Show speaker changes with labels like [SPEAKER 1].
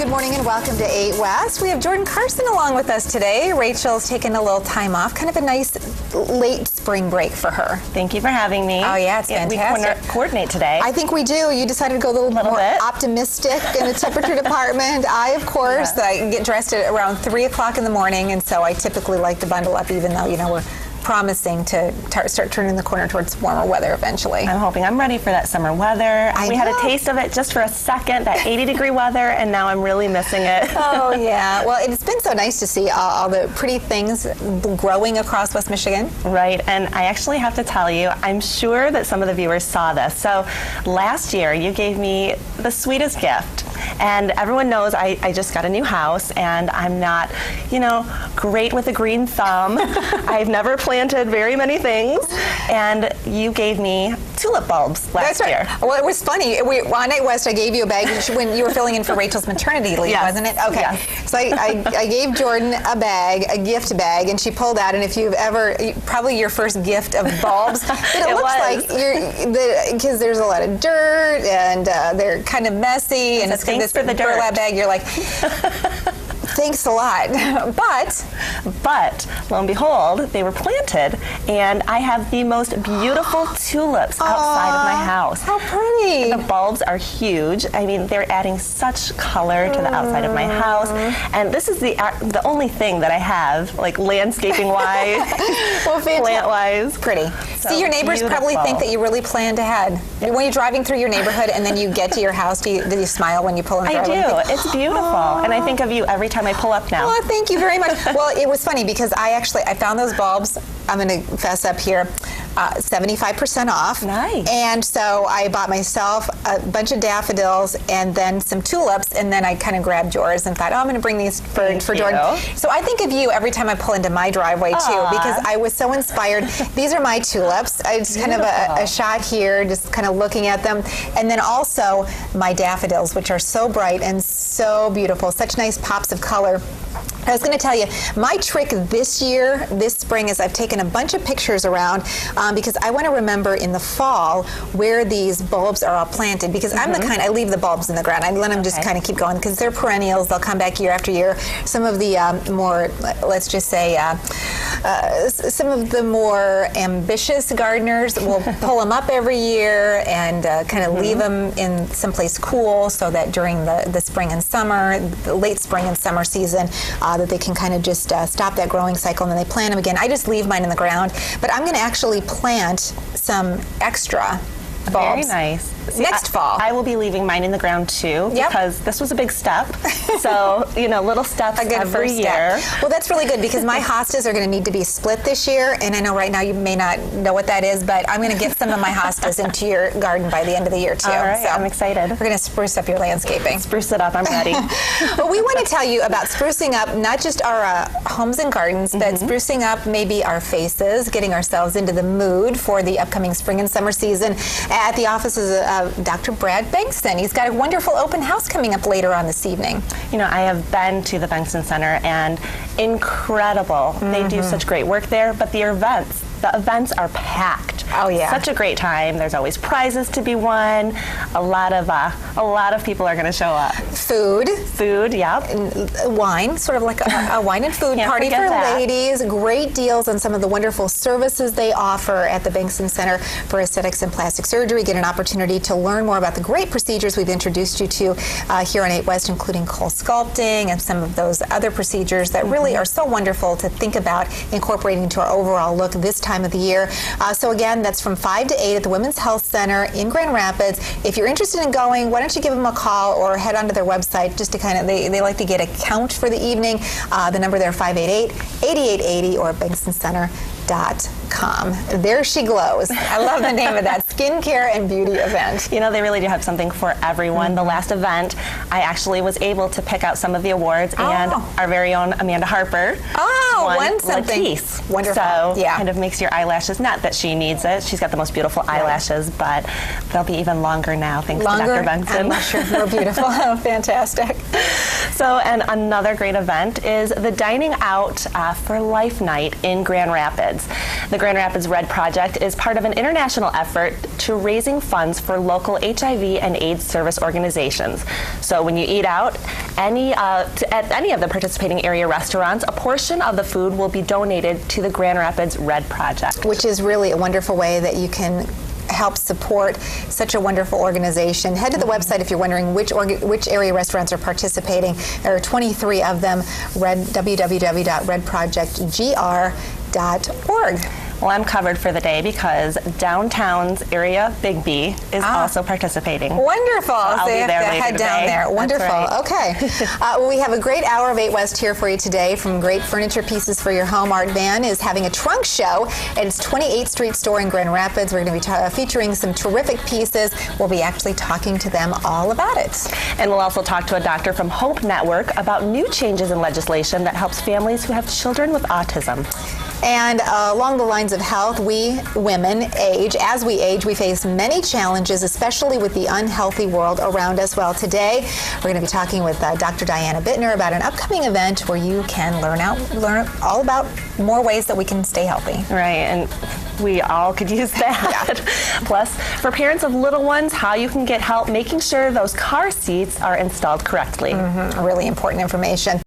[SPEAKER 1] Good morning and welcome to 8 West. We have Jordan Carson along with us today. Rachel's taken a little time off, kind of a nice late spring break for her.
[SPEAKER 2] Thank you for having me.
[SPEAKER 1] Oh yeah, it's fantastic.
[SPEAKER 2] We coordinate today.
[SPEAKER 1] I think we do. You decided to go a little more optimistic in the temperature department. I, of course, I get dressed at around 3 o'clock in the morning, and so I typically like to bundle up even though, we're promising to start turning the corner towards warmer weather eventually.
[SPEAKER 2] I'm hoping I'm ready for that summer weather. We had a taste of it just for a second, that 80-degree weather, and now I'm really missing it.
[SPEAKER 1] Oh, yeah. Well, it's been so nice to see all the pretty things growing across West Michigan.
[SPEAKER 2] Right, and I actually have to tell you, I'm sure that some of the viewers saw this. So last year, you gave me the sweetest gift. And everyone knows I just got a new house, and I'm not, great with a green thumb. I've never planted very many things, and you gave me tulip bulbs last year.
[SPEAKER 1] Well, it was funny. On 8 West, I gave you a bag when you were filling in for Rachel's maternity leave, wasn't it? Okay. Yes. So I gave Jordan a bag, a gift bag, and she pulled out, and if you've ever, probably your first gift of bulbs, but it looks like because there's a lot of dirt, and they're kind of messy, and it's
[SPEAKER 2] thanks for the dirt.
[SPEAKER 1] Burlap bag, you're like, thanks a lot.
[SPEAKER 2] But lo and behold, they were planted, and I have the most beautiful tulips outside of my house.
[SPEAKER 1] How pretty.
[SPEAKER 2] The bulbs are huge. I mean, they're adding such color to the outside of my house, and this is the only thing that I have, like landscaping-wise, plant-wise.
[SPEAKER 1] Pretty.
[SPEAKER 2] So
[SPEAKER 1] see, your neighbors probably think that you really planned ahead. When you're driving through your neighborhood and then you get to your house, do you smile when you pull in the driveway?
[SPEAKER 2] I do. It's beautiful, and I think of you every time I pull up now.
[SPEAKER 1] Oh, thank you very much. Well, it was funny because I found those bulbs, I'm going to fess up here, 75% off.
[SPEAKER 2] Nice.
[SPEAKER 1] And so I bought myself a bunch of daffodils and then some tulips, and then I kind of grabbed yours and thought, I'm going to bring these for Jordan. So I think of you every time I pull into my driveway, too, because I was so inspired. These are my tulips. I just kind of a shot here, just kind of looking at them. And then also my daffodils, which are so bright and so beautiful, such nice pops of color. I was going to tell you, my trick this spring, is I've taken a bunch of pictures around because I want to remember in the fall where these bulbs are all planted, because I'm the kind, I leave the bulbs in the ground. I let them just kind of keep going because they're perennials. They'll come back year after year. Some of the more, let's just say, some of the more ambitious gardeners will pull them up every year and kind of leave them in someplace cool so that during the spring and summer, the late spring and summer season, that they can kind of just stop that growing cycle, and then they plant them again. I just leave mine in the ground, but I'm going to actually plant some extra bulbs.
[SPEAKER 2] Very nice. See,
[SPEAKER 1] next fall.
[SPEAKER 2] I will be leaving mine in the ground too, because this was a big step. So, little steps every year.
[SPEAKER 1] Well, that's really good because my hostas are going to need to be split this year, and I know right now you may not know what that is, but I'm going to get some of my hostas into your garden by the end of the year too.
[SPEAKER 2] All right,
[SPEAKER 1] so
[SPEAKER 2] I'm excited.
[SPEAKER 1] We're going to spruce up your landscaping.
[SPEAKER 2] Spruce it up, I'm ready.
[SPEAKER 1] Well, we want to tell you about sprucing up not just our homes and gardens, but sprucing up maybe our faces, getting ourselves into the mood for the upcoming spring and summer season at the offices of Dr. Brad Bengtson. He's got a wonderful open house coming up later on this evening.
[SPEAKER 2] I have been to the Bengtson Center, and incredible. They do such great work there, but the events are packed.
[SPEAKER 1] Oh yeah,
[SPEAKER 2] such a great time. There's always prizes to be won. A lot of people are going to show up. Food, yeah.
[SPEAKER 1] Wine, sort of like a wine and food party for ladies. Great deals on some of the wonderful services they offer at the Bengtson Center for Aesthetics and Plastic Surgery. Get an opportunity to learn more about the great procedures we've introduced you to here on 8 West, including coal sculpting and some of those other procedures that really are so wonderful to think about incorporating into our overall look this time of the year. So again, that's from 5 to 8 at the Women's Health Center in Grand Rapids. If you're interested in going, why don't you give them a call or head onto their website just to kind of, they like to get a count for the evening. The number there, 588-8880 or BengtsonCenter.com. There she glows. I love the name of that, skincare and beauty event.
[SPEAKER 2] They really do have something for everyone. The last event, I actually was able to pick out some of the awards, and our very own Amanda Harper won something. Latisse.
[SPEAKER 1] Wonderful.
[SPEAKER 2] So kind of makes your eyelashes, not that she needs it, she's got the most beautiful eyelashes, but they'll be even longer now thanks to Dr. Bengtson.
[SPEAKER 1] I'm sure more beautiful. Fantastic.
[SPEAKER 2] So, and another great event is the Dining Out for Life Night in Grand Rapids. The Grand Rapids Red Project is part of an international effort to raising funds for local HIV and AIDS service organizations. So when you eat out at any of the participating area restaurants, a portion of the food will be donated to the Grand Rapids Red Project.
[SPEAKER 1] Which is really a wonderful way that you can help support such a wonderful organization. Head to the website if you're wondering which area restaurants are participating. There are 23 of them. www.redprojectgr.org.
[SPEAKER 2] Well, I'm covered for the day because downtown's area Big B is also participating.
[SPEAKER 1] Wonderful.
[SPEAKER 2] So I'll be there later
[SPEAKER 1] head down
[SPEAKER 2] today.
[SPEAKER 1] there. Wonderful.
[SPEAKER 2] Right.
[SPEAKER 1] Okay. Well, we have a great hour of 8 West here for you today. From great furniture pieces for your home, Art Van is having a trunk show at its 28th Street store in Grand Rapids. We're going to be featuring some terrific pieces. We'll be actually talking to them all about it.
[SPEAKER 2] And we'll also talk to a doctor from Hope Network about new changes in legislation that helps families who have children with autism.
[SPEAKER 1] And along the lines of health, we women age. As we age, we face many challenges, especially with the unhealthy world around us. Well, today we're going to be talking with Dr. Diana Bittner about an upcoming event where you can learn all about more ways that we can stay healthy.
[SPEAKER 2] Right, and we all could use that. Yeah. Plus, for parents of little ones, how you can get help making sure those car seats are installed correctly.
[SPEAKER 1] Really important information.